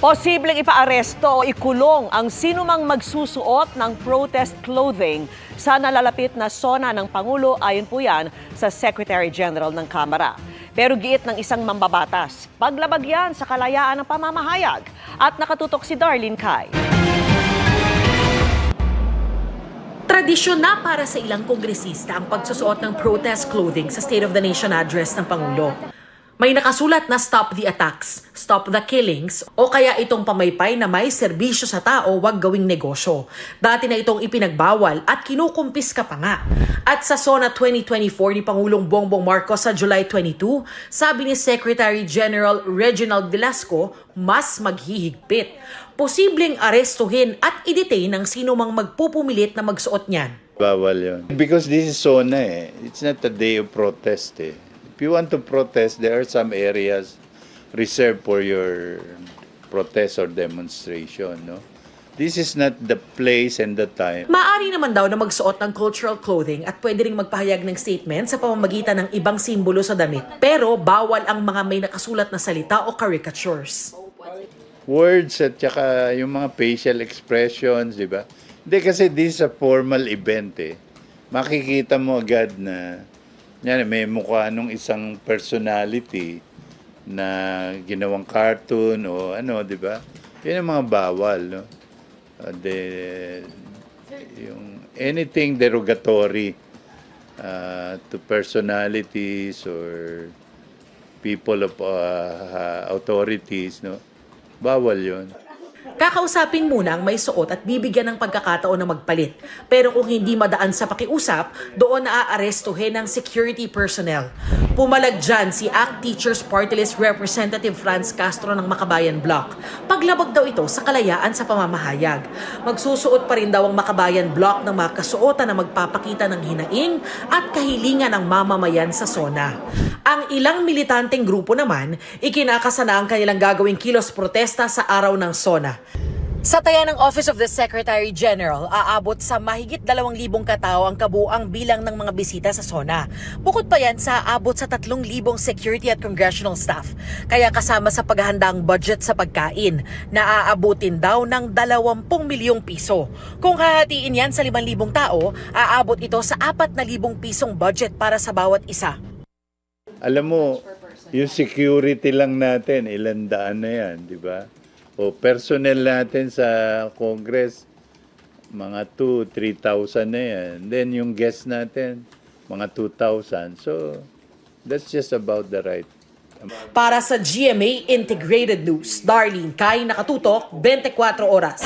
Posibleng ipaaresto o ikulong ang sinumang magsusuot ng protest clothing sa nalalapit na sona ng Pangulo, ayon po yan sa Secretary General ng Kamara. Pero giit ng isang mambabatas, paglabag yan sa kalayaan ng pamamahayag. At nakatutok si Darlene Cai. Tradisyon na para sa ilang kongresista ang pagsusuot ng protest clothing sa State of the Nation address ng Pangulo. May nakasulat na stop the attacks, stop the killings, o kaya itong pamaypay na may serbisyo sa tao, wag gawing negosyo. Dati na itong ipinagbawal at kinukumpiska pa nga. At sa SONA 2024 ni Pangulong Bongbong Marcos sa July 22, sabi ni Secretary General Reginald Velasco, mas maghihigpit. Posibleng arestuhin at i-detain ang sino mang magpupumilit na magsuot niyan. Bawal yun. Because this is SONA It's not a day of protest If you want to protest, there are some areas reserved for your protest or demonstration, no? This is not the place and the time. Maaari naman daw na magsuot ng cultural clothing at pwede ring magpahayag ng statement sa pamamagitan ng ibang simbolo sa damit. Pero bawal ang mga may nakasulat na salita o caricatures. Words at saka yung mga facial expressions, di ba? Hindi kasi this is a formal event Makikita mo agad na yan, may mukha nung isang personality na ginawang cartoon o ano, di ba? Yan ang mga bawal, no? Yung anything derogatory to personalities or people of authorities, no? Bawal yun. Kakausapin muna ang may suot at bibigyan ng pagkakataon na magpalit. Pero kung hindi madaan sa pakiusap, doon naaarestuhin ng security personnel. Pumalag dyan si ACT Teachers Party List Representative Franz Castro ng Makabayan Bloc. Paglabag daw ito sa kalayaan sa pamamahayag. Magsusuot pa rin daw ang Makabayan Bloc ng mga kasuotan na magpapakita ng hinaing at kahilingan ng mamamayan sa SONA. Ang ilang militanteng grupo naman, ikinakasana ang kanilang gagawing kilos protesta sa araw ng SONA. Sa taya ng Office of the Secretary General, aabot sa mahigit 2,000 katao ang kabuang bilang ng mga bisita sa SONA. Bukod pa yan sa aabot sa 3,000 security at congressional staff. Kaya kasama sa paghahanda ang budget sa pagkain, na aabutin daw ng 20 milyong piso. Kung hahatiin yan sa 5,000 tao, aabot ito sa 4,000 pisong budget para sa bawat isa. Alam mo, yung security lang natin, ilang daan na yan, di ba? O personnel natin sa Congress, mga 2,000-3,000 na yan. Then yung guests natin, mga 2,000. So, that's just about the right. Para sa GMA Integrated News, Darlene Cai, nakatutok, 24 oras.